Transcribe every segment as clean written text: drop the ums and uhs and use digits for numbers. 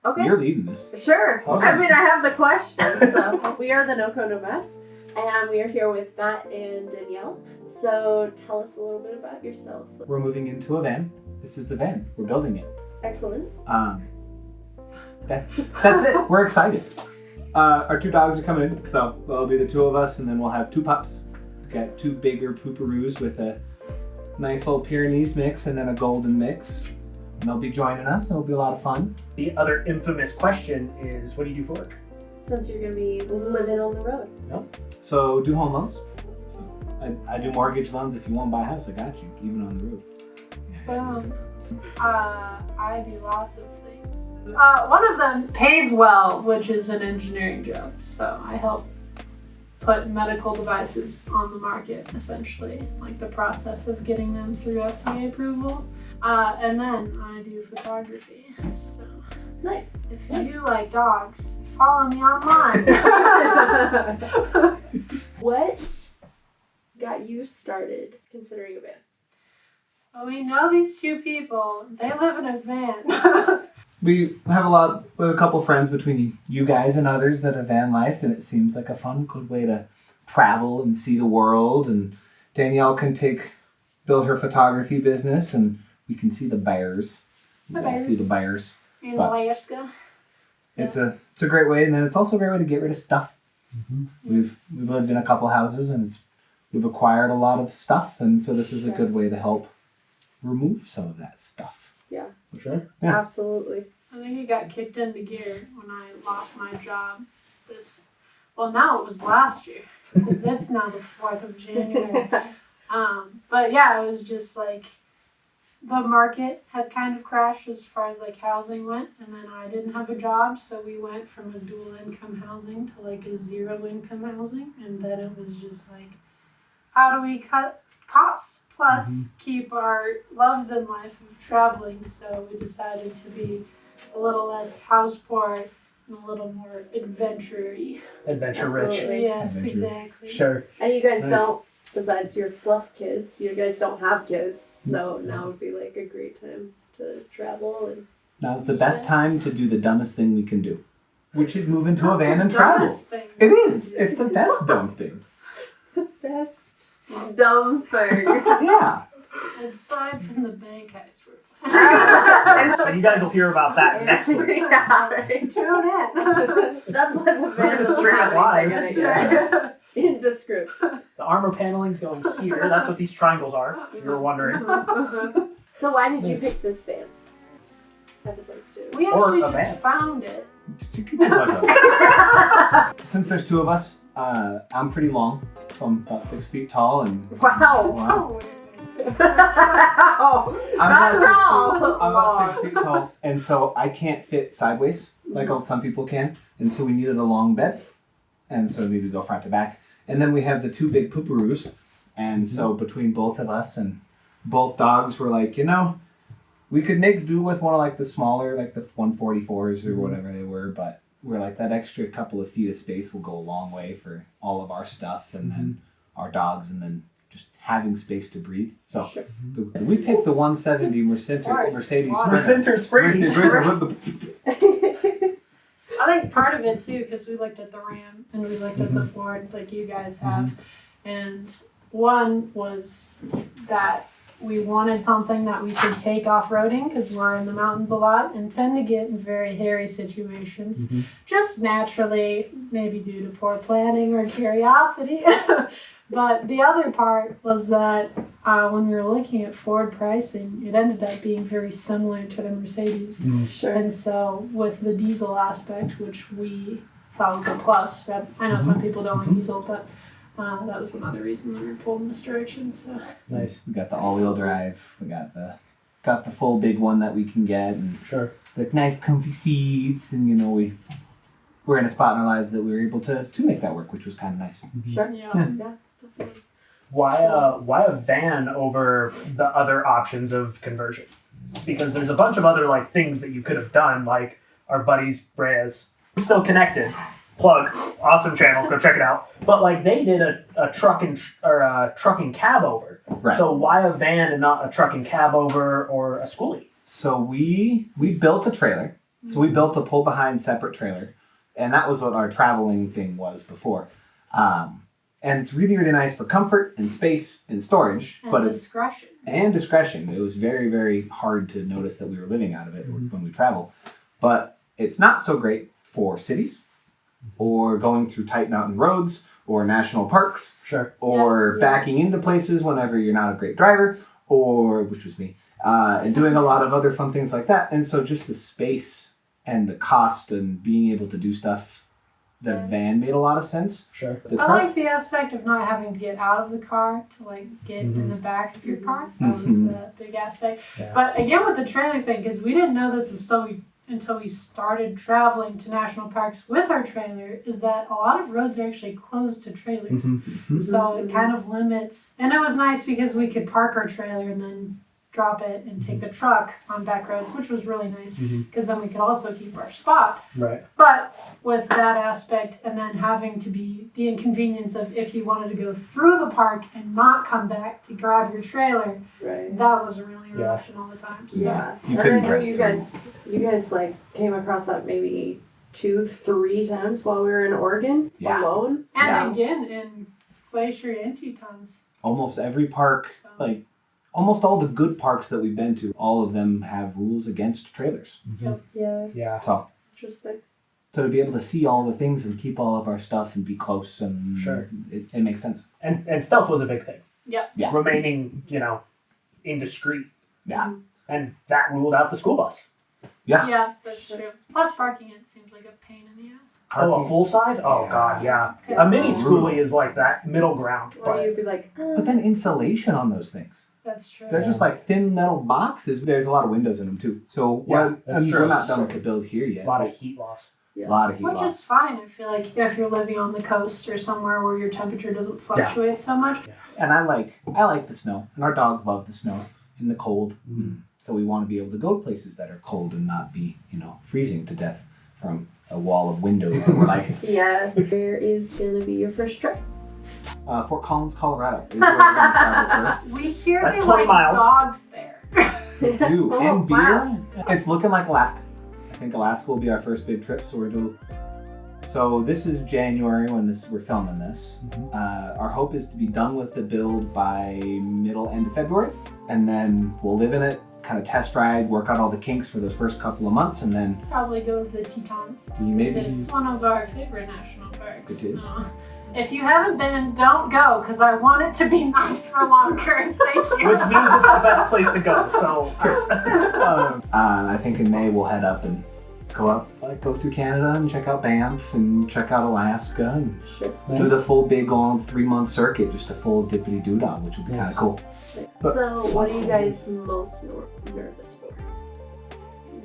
Okay. You're leading this. Sure. Okay. I mean, I have the questions. So we are the NoCo Nomads, and we are here with Matt and Danielle. So tell us a little bit about yourself. We're moving into a van. This is the van. We're building it. Excellent. That's it. We're excited. Our 2 dogs are coming in, so it'll be the 2 of us, and then we'll have 2 pups. We've got 2 bigger pooperoos with a nice old Pyrenees mix and then a golden mix. And they'll be joining us, and it'll be a lot of fun. The other infamous question is, what do you do for work? Since you're going to be living on the road. So do home loans. So I do mortgage loans. If you want to buy a house, I got you, even on the road. I do lots of things. One of them pays well, which is an engineering job. So I help put medical devices on the market, essentially, like the process of getting them through FDA approval. And then I do photography. So Nice. if you like dogs, follow me online. What got you started considering a van? Well, we know these 2 people. They live in a van. We have a couple friends between you guys and others that have van-lifed, and it seems like a fun, good way to travel and see the world. And Danielle can build her photography business, and we can see the bears. The You guys bears. see the bears. In But- Alaska. It's a great way, and then it's also a great way to get rid of stuff. We've lived in a couple houses, and we've acquired a lot of stuff, and so this is a good way to help remove some of that stuff. Yeah. For sure. Yeah. Absolutely. I think it got kicked into gear when I lost my job. Now it was last year, because it's now the 4th of January. But yeah, it was just like the market had kind of crashed as far as like housing went, and then I didn't have a job, so we went from a dual income housing to like a 0 income housing, and then it was just like, how do we cut costs plus keep our loves in life of traveling? So we decided to be a little less house poor and a little more adventure-y. Adventure rich. Absolutely. Yes, Adventure. exactly. Sure. And you guys Nice. don't, besides your fluff kids, you guys don't have kids. So now would be like a great time to travel. And Now's the best Yes. time to do the dumbest thing we can do, which is move into a Not van the and travel. dumbest thing. It is. It's the best dumb thing. best dumb thing. Yeah. Aside from the bank heist we're planning. And you guys will hear about that next week. Yeah, right. Tune in. That's why the van gonna is stream it live. in the script. The armor paneling's going here. That's what these triangles are, if you were wondering. So why did you pick this van? As opposed to... We Or actually a just van. found it. Since there's 2 of us, I'm pretty long. So I'm about 6 feet tall, and Wow. Wow. Wow. I'm Not about 6 tall. feet. I'm about 6 feet tall, and so I can't fit sideways like some people can, and so we needed a long bed, and so we needed to go front to back. And then we have the 2 big pooperoos, and so between both of us and both dogs were like, we could make do with one of like the smaller, like the 144s or whatever they were, but we're like, that extra couple of feet of space will go a long way for all of our stuff, and then our dogs, and then just having space to breathe. So Sure. we picked the 170 Mercedes Center Springs. I think part of it too, because we looked at the Ram and we looked at the Ford like you guys have, and one was that we wanted something that we could take off-roading because we're in the mountains a lot and tend to get in very hairy situations, just naturally, maybe due to poor planning or curiosity. But the other part was that when we were looking at Ford pricing, it ended up being very similar to the Mercedes. Sure. And so with the diesel aspect, which we thought was a plus, but I know some people don't like diesel, but that was another reason we were pulled in this direction. So Nice. We got the all-wheel drive. We got the full big one that we can get, and Sure. the nice comfy seats, and we're in a spot in our lives that we were able to make that work, which was kind of nice. Sure. yeah. Definitely. Why a van over the other options of conversion? Because there's a bunch of other like things that you could have done, like our buddies Breas, Still Connected. Plug, awesome channel, go check it out. But like they did a trucking cab over. Right. So why a van and not a trucking cab over or a schoolie? So we built a trailer So we built a pull-behind separate trailer, and that was what our traveling thing was before. And it's really, really nice for comfort and space and storage, And but it's discretion. and discretion. It was very, very hard to notice that we were living out of it when we travel. But it's not so great for cities or going through tight mountain roads or national parks Sure. or Yeah. backing into places whenever you're not a great driver, or which was me, and doing a lot of other fun things like that. And so just the space and the cost and being able to do stuff, the van made a lot of sense. Sure. The I truck, like the aspect of not having to get out of the car to like get in the back of your car. That was the big aspect. Yeah. But again, with the trailer thing, because we didn't know this until we started traveling to national parks with our trailer, is that a lot of roads are actually closed to trailers. So it kind of limits, and it was nice because we could park our trailer and then drop it and take the truck on back roads, which was really nice because then we could also keep our spot. Right. But with that aspect, and then having to be the inconvenience of if you wanted to go through the park and not come back to grab your trailer, Right. that was really an option all the time. So Yeah. You And couldn't I know drive you through. guys like came across that maybe 2-3 times while we were in Oregon Yeah. alone. and Yeah. again in Glacier and Tetons. Almost every park, So. like almost all the good parks that we've been to, all of them have rules against trailers. Yeah. Yeah. So Interesting. to be able to see all the things and keep all of our stuff and be close and Sure. it makes sense. And stealth was a big thing. Yep. Yeah. Remaining, indiscreet. Yeah. And that ruled out the school bus. Yeah, that's true. Plus parking it seems like a pain in the ass. Oh, a full size? Oh, God, yeah. Okay. A mini schoolie is like that middle ground. Or But you'd be like, But then insulation on those things. That's true. They're just like thin metal boxes. There's a lot of windows in them too. So Yeah, that's we're true. not done with the build here yet. a lot of heat loss. A lot of heat Which loss. is fine. I feel like if you're living on the coast or somewhere where your temperature doesn't fluctuate so much. And I like the snow, and our dogs love the snow and the cold. So we want to be able to go to places that are cold and not be, freezing to death from a wall of windows that we're like. yeah. Where is gonna be your first trip? Fort Collins, Colorado is where we're going to travel first. We hear That's they 20 like miles. dogs there. We do. Oh, And beer. wow. It's looking like Alaska. I think Alaska will be our first big trip. So this is January when we're filming this. Our hope is to be done with the build by end of February. And then we'll live in it, kind of test ride, work out all the kinks for those first couple of months. And then Probably go to the Tetons. maybe... It's one of our favorite national parks. It is. So if you haven't been, don't go because I want it to be nice for longer. Thank you. Which means it's the best place to go. So, I think in May we'll head up and go through Canada and check out Banff and check out Alaska and Sure. do the full big long 3-month circuit, just a full dippity doo dah, which will be kind Yes. of cool. But- So, what are you guys most nervous for?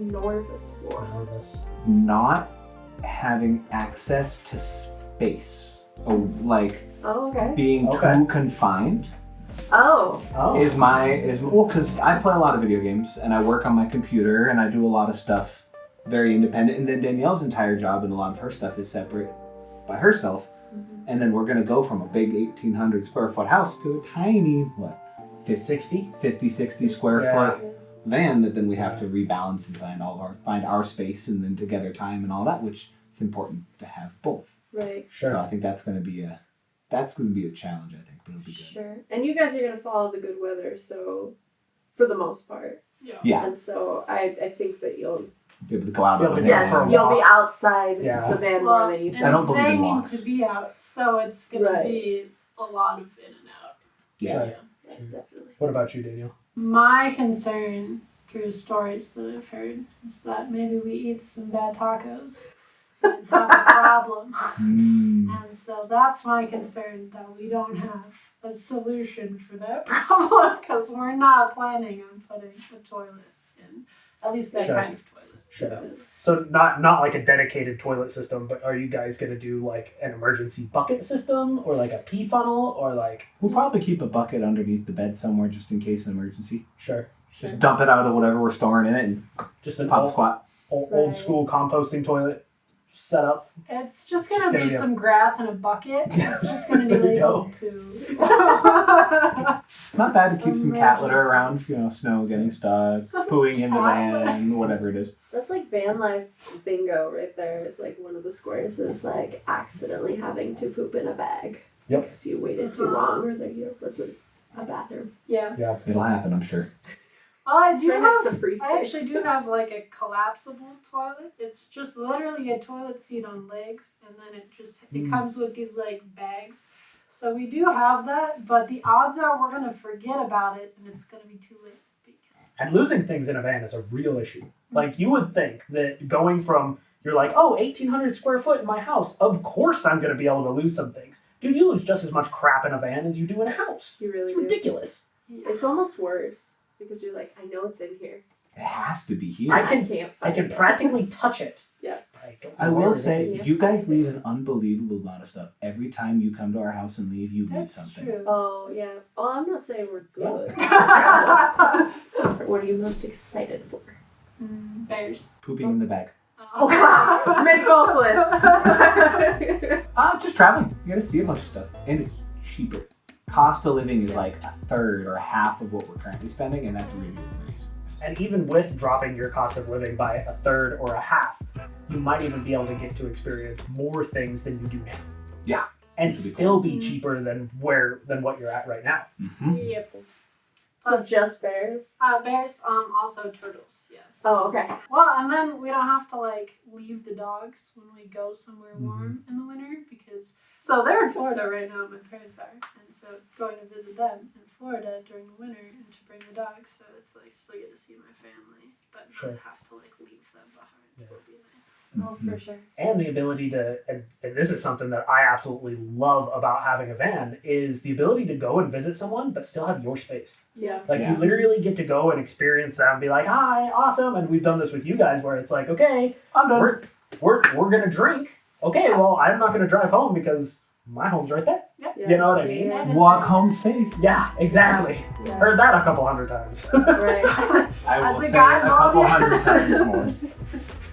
Nervous for? Not having access to space, or like Oh, okay. being Okay. too confined Oh, is because I play a lot of video games and I work on my computer and I do a lot of stuff very independent, and then Danielle's entire job and a lot of her stuff is separate by herself, and then we're gonna go from a big 1,800 square foot house to a tiny 50, 60 square Yeah. foot van that then we have to rebalance and find our space and then together time and all that, which it's important to have both. right. So Sure. I think that's gonna be a challenge, I think, but it'll be good. Sure. And you guys are gonna follow the good weather, so for the most part. Yeah, And so I think that you'll be able to go out Be on able the to go van. for a yes, you'll be walk. outside Yeah. the van Well, more than you and think. I don't believe they in need walks. to be out, so it's gonna Right. be a lot of in and out. Yeah. Sure. Yeah, definitely. What about you, Danielle? My concern through stories that I've heard is that maybe we eat some bad tacos and have a problem. Mm. And so that's my concern, that we don't have a solution for that problem because we're not planning on putting a toilet in. At least that Sure. kind of toilet. Sure. So not like a dedicated toilet system, but are you guys gonna do like an emergency bucket system or like a pee funnel or like We'll probably keep a bucket underneath the bed somewhere just in case of emergency. sure. Just dump it out of whatever we're storing in it and Just an pop old, squat. old Right. school composting toilet? set up. It's just gonna It's gonna be be a- some grass and a bucket. It's just gonna be There you labeled poos. Not bad to keep some cat litter Emergency. around, snow getting stuck, Some pooing in the cat litter. van, whatever it is. That's like Vanlife bingo right there. Is like one of the squares is like accidentally having to poop in a bag. Yep. Because you waited too long or there wasn't a bathroom. Yeah. It'll happen, I'm sure. Well, I It's do right next have. to free I space. actually do have like a collapsible toilet. It's just literally a toilet seat on legs, and then it comes with these like bags. So we do have that, but the odds are we're gonna forget about it, and it's gonna be too late. And losing things in a van is a real issue. Like, you would think that going from, you're like, oh, 1,800 square foot in my house, of course I'm going to be able to lose some things. Dude, you lose just as much crap in a van as you do in a house. You really It's do. ridiculous. It's almost worse because you're like, I know it's in here. It has to be here. I can can't I find can it. practically touch it. Yeah. But I don't I know will where it say, is. you guys leave an unbelievable amount of stuff. Every time you come to our house and leave, you leave That's something. true. Oh yeah. Oh, I'm not saying we're good. What are you most excited for? Bears. Pooping in the bag. Oh wow! Make both lists. Just traveling. You gotta see a bunch of stuff. And it's cheaper. Cost of living is like a third or a half of what we're currently spending, and that's really nice. And even with dropping your cost of living by a third or a half, you might even be able to get to experience more things than you do now. Yeah. And Which would be still cool. be cheaper than what you're at right now. Mm-hmm. Yep. So just bears? Bears. Also turtles. Yes. Oh okay. Well, and then we don't have to like leave the dogs when we go somewhere warm in the winter because so they're in Florida right now. My parents are, and so going to visit them in Florida during the winter and to bring the dogs, so it's like still get to see my family, but Sure. not have to like leave them behind. Yeah. Would be nice. Oh for sure. And the ability to, and this is something that I absolutely love about having a van, is the ability to go and visit someone but still have your space. Yes. Like, Yeah. you literally get to go and experience that and be like, hi, awesome. And we've done this with you guys where it's like, okay, I'm done. we're gonna drink. Okay, well, I'm not gonna drive home because my home's right there. Yep. You know what I mean? Yeah. Walk home safe. Yeah, exactly. Yeah. Heard that a couple hundred times. Right. I As will a say guy, it a couple Bobby. hundred times more.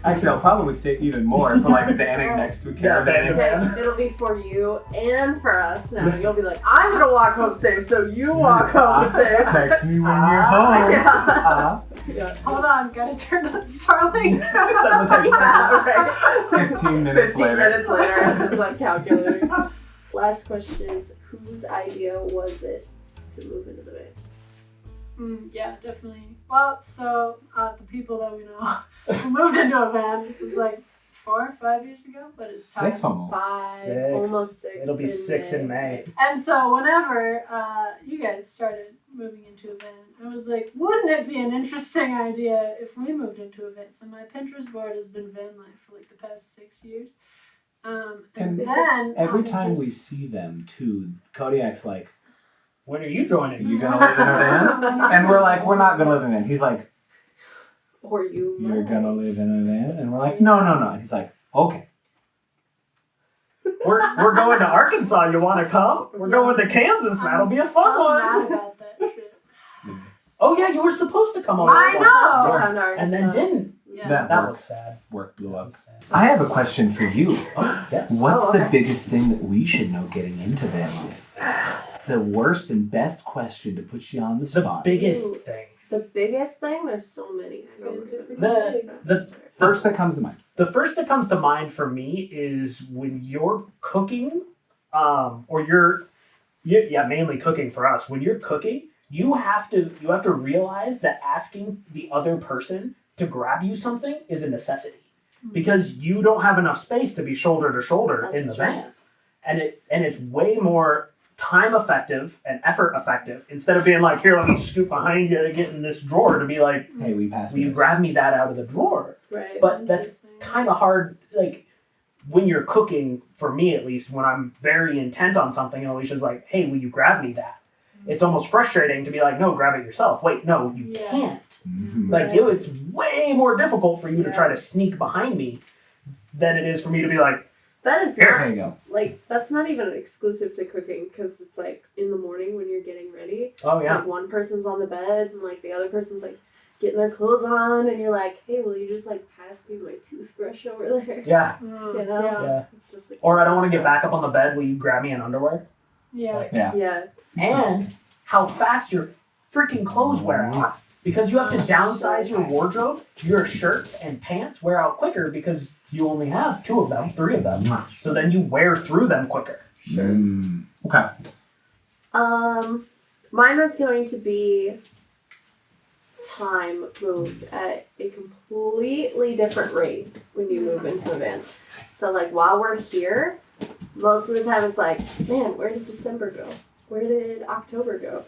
Actually, I'll probably say even more for like vanning next to a caravan. Okay, it'll be for you and for us now. You'll be like, I'm gonna walk home safe, so you walk home safe. Text me when you're home. Yeah. Yeah. Hold on, gotta turn on Starlink. Just send the text message. Right. 15 minutes 15 later. minutes later, as it's like calculating. Last question is, whose idea was it to move into the van? Yeah, definitely. Well, so the people that we know who moved into a van, it was like 4 or 5 years ago, but it's time. 6 almost. 5, Six. almost 6. It'll be 6 in May. And so whenever you guys started moving into a van, I was like, wouldn't it be an interesting idea if we moved into a van? So my Pinterest board has been van life for like the past 6 years. And then Every I time we just- see them, too, Kodiak's like, When are you joining? you gonna live in a van? And we're like, we're not gonna live in a van. He's like, Or you you're might. gonna live in a van? And we're like, no. And he's like, okay. We're going to Arkansas. You want to come? We're going to Kansas. That'll be a fun so one. mad about that shit. Oh yeah, you were supposed to come on. I this know. one. And then didn't. Yeah. That work. was sad. Work blew That up. was sad. I have a question for you. Oh, yes. What's Oh, the okay. biggest thing that we should know getting into van life? The worst and best question to put you on the The spot. biggest thing. The biggest thing? There's so many. I don't Fans are remember. The First that comes to mind. The first that comes to mind for me is when you're cooking, or yeah, mainly cooking for us. When you're cooking, you have to realize that asking the other person to grab you something is a necessity because you don't have enough space to be shoulder to shoulder in the That's true. van, and it's way more time effective and effort effective instead of being like, here, let me scoop behind you to get in this drawer, to be like, Hey, we passed will you this. grab me that out of the drawer? Right. But that's Interesting. kind of hard, like when you're cooking, for me at least, when I'm very intent on something and Alicia's like, hey, will you grab me that? It's almost frustrating to be like, no, grab it yourself. Wait, no, you Yes. can't. Mhm. Like, it's way more difficult for you to Yeah. try to sneak behind me than it is for me to be like, That is Here. not, There you go. like, that's not even exclusive to cooking because it's like in the morning when you're getting ready. oh yeah, Like one person's on the bed and like the other person's like, getting their clothes on, and you're like, hey, will you just like pass me my toothbrush over there? Yeah. You know? Yeah. It's just like, Or I don't want to get back up on the bed. Will you grab me in underwear? Yeah. Like, Yeah. and how fast your freaking clothes wear out. Because you have to downsize your wardrobe, your shirts and pants wear out quicker because you only have 2 of them, 3 of them. So then you wear through them quicker. Sure. Okay. Mine was going to be time moves at a completely different rate when you move into a van. So like while we're here, most of the time it's like, man, where did December go? Where did October go?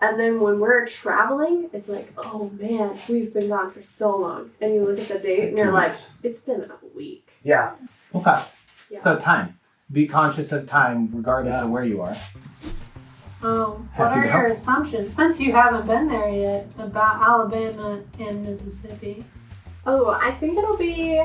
And then when we're traveling, it's like, oh man, we've been gone for so long. And you look at the date and you're like, it's been a week. Yeah. Okay. Yeah. So time. Be conscious of time regardless of where you are. What Happy are to your help. assumptions, since you haven't been there yet, about Alabama and Mississippi? Oh, I think it'll be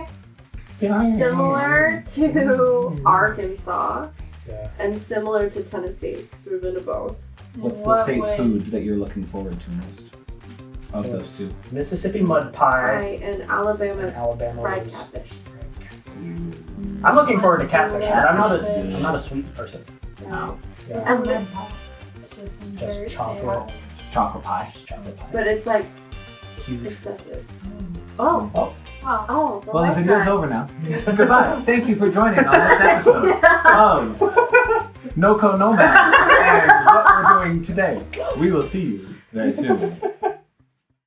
similar to Arkansas Yeah. and similar to Tennessee. So we've been to both. In What's the what state ways? food that you're looking forward to most of those two? Mississippi mud pie. And Alabama's And Alabama fried was- catfish. I'm looking forward to catfish, but I'm Catfish. not a sweets person. No. Yeah. It's a mud pie. It's just, Just dirt chocolate. Chocolate pie. Just chocolate pie. But it's like Huge. excessive. Oh, Wow. oh, the Well, the lifetime. video's over now. Goodbye. Thank you for joining on this episode of NoCo Nomads and what we're doing today. We will see you very soon.